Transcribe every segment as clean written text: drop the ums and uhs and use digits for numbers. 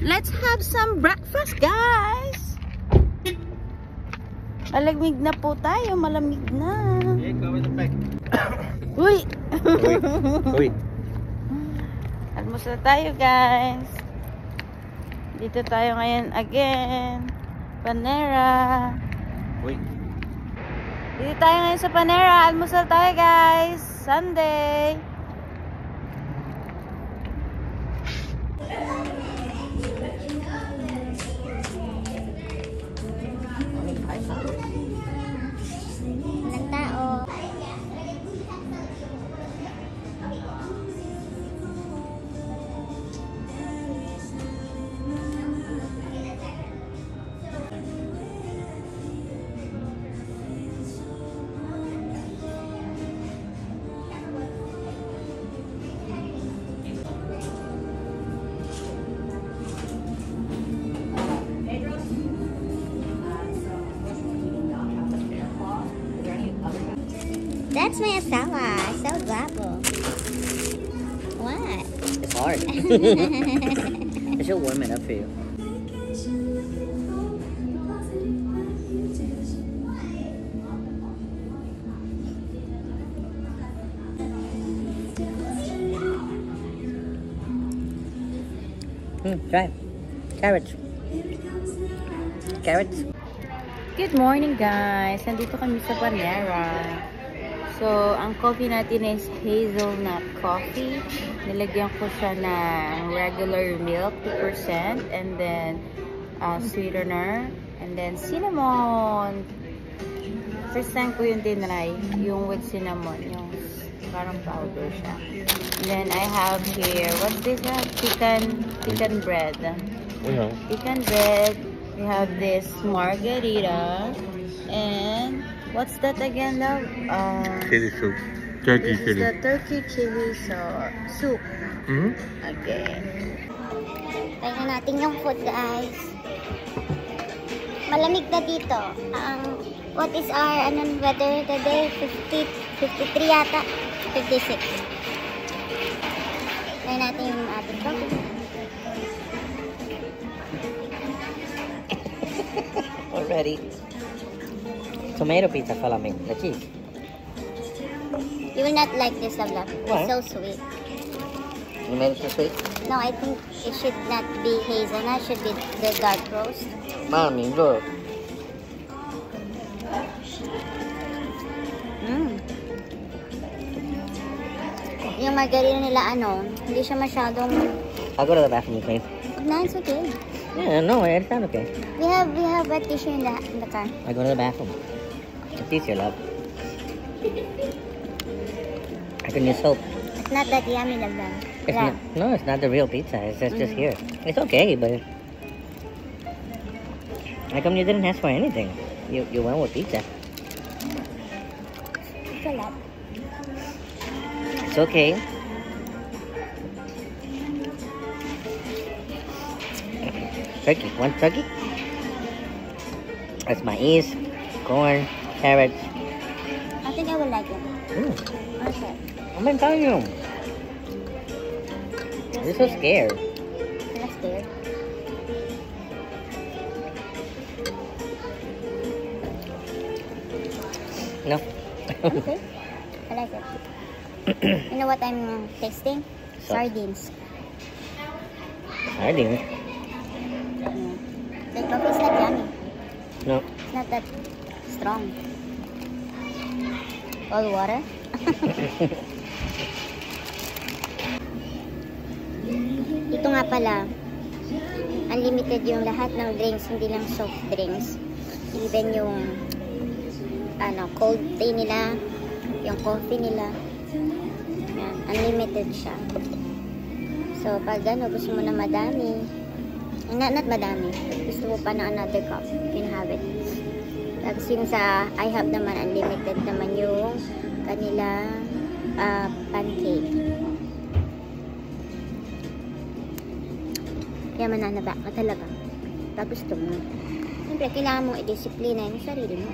Let's have some breakfast, guys. Malamig na po tayo. Malamig na. Uy! Uy! Almusal tayo, guys. Dito tayo ngayon again. Panera. Uy! Dito tayo ngayon sa Panera. Almusal tayo, guys. Sunday. Walang tao. That's my asawa. So guapo. What? It's hard. I should warm it up for you. Try. Carrots. Carrots. Good morning, guys. Nandito kami sa Panera. So, ang coffee natin is hazelnut coffee. Nilagyan ko siya ng regular milk, 2%. And then, sweetener. And then, cinnamon. First time ko yung tinry. Yung with cinnamon. Yung parang powder siya. And then, I have here, what's this? Pecan bread. Pecan bread. We have this margarita. And what's that again, love? Chili soup. Turkey this is the turkey chili soup. Okay. Try na natin yung food, guys. Malamig na dito. What is our weather today? 53 yata. 56. Try natin yung ating coffee. Already. Tomato pizza, follow me. The cheese. You will not like this, love. Why? It's so sweet. You made it so sweet? No, I think it should not be hazelnut. It should be the dark roast. Mommy, look. Yung margarita nila, hindi siya masyadong... I'll go to the bathroom, please. No, it's okay. Yeah, no, it's not okay. We have wet tissue in the car. I go to the bathroom. It's easier, love. I can use soap. It's not that yummy, love. No, it's not the real pizza. It's just here. It's okay, but how come you didn't ask for anything? You went with pizza. It's a lot. It's okay. Turkey. Want turkey? That's maize, corn, carrots. I think I will like it. Okay. I'm telling you. You're so scared. I'm not scared. No. Okay. I like it. You know what I'm tasting? Sardines. Sardines? The coffee is not yummy. No. It's not that strong. All water. Ito nga pala, unlimited yung lahat ng drinks, hindi lang soft drinks. Even yung cold tea nila, yung coffee nila. Yan, unlimited siya. So, pag gusto mo na madami, not madami, gusto mo pa na another cup, you can have it. Tapos yung sa IHOP naman, unlimited naman yung kanila pancake. Kaya mananaba ka talaga. Tapos gusto mo. Siyempre, kailangan mong i-disiplina yung sarili mo.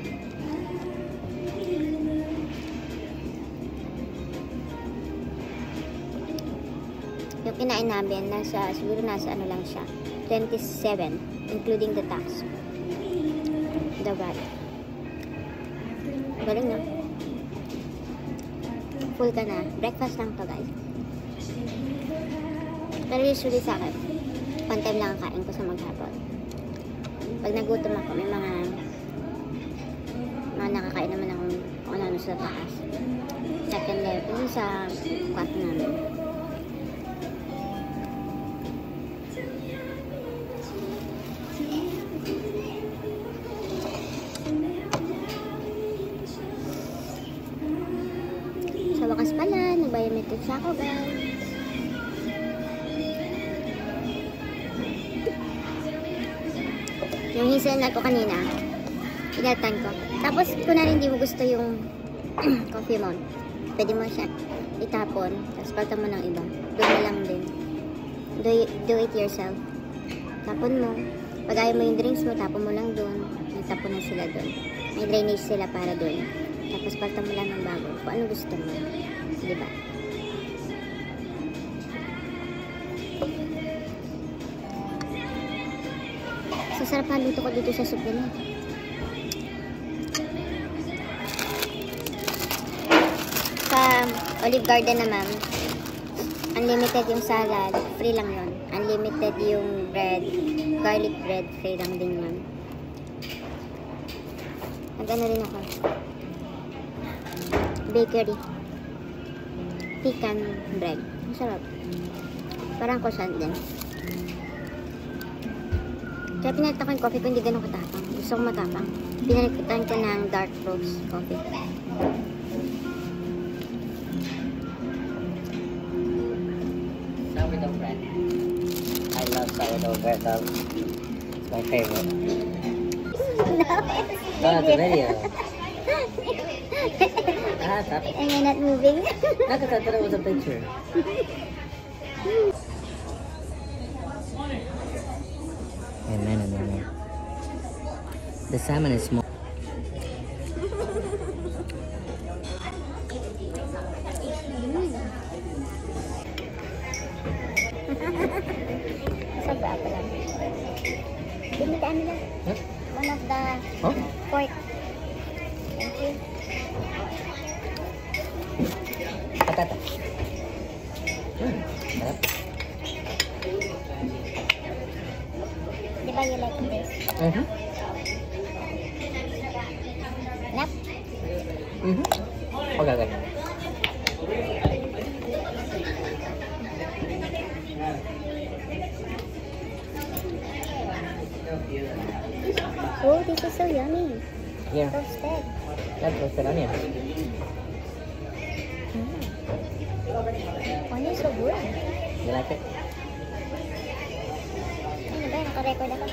Yung kinain namin, siguro nasa ano lang siya, 27, including the tax. The VAT. Galing na. Full ka na. Breakfast lang to, guys. Pero usually sa akin, one time lang ang kain ko sa maghapon. Pag nagutom ako, may mga nakakain naman akong kung ano sa taas. Second level sa kwarto namin. Sa wakas pala, nag-biometrics ako, guys. Yung hazelnut ko kanina, pinatan ko. Tapos, kung na rin hindi mo gusto yung coffee mo, pwede mo siya itapon, tapos palta mo ng iba. Doon na lang din. Do it yourself. Tapon mo. Pag ayaw mo yung drinks mo, tapon mo lang doon. Nagtapon na sila doon. May drainage sila para doon. Tapos palta mo lang ng bago. Kung ano gusto mo. Diba? Sasarap na luto ko dito sa soup nila. Sa Olive Garden naman, unlimited yung salad, free lang yun. Unlimited yung bread, garlic bread, free lang din yun. Nag-ano rin ako. Bakery. Pecan bread. Masarap. Parang croissant din. Kaya pinalitan ko yung coffee ko, hindi ganun katapang. Gusto ko matapang. Pinalitan ko ng dark roast coffee. Sourdough bread. I love sourdough bread though. It's my favorite. No, it's a video. Stop. And you're not moving? I thought it was a picture. Amen. The salmon is small. Sobra pa lang. Binitaan nila. Huh? One of the Huh? pork. Thank you. Patata. Sarap. Di ba you like this? Nap? Okay. Oh, this is so yummy. Yeah, Toasted. that's roasted onion. Onion so good. You like it? Ano ba? Naka-record ako.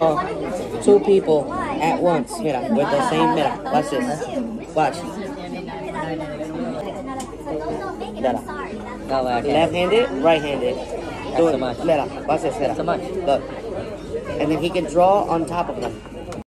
Oh, two people at once, mira, with the same, mira, watch this, watch. Mira, No, I can't. left-handed, right-handed. That's so much. Mira, watch this, mira. So much. Look. And then he can draw on top of them.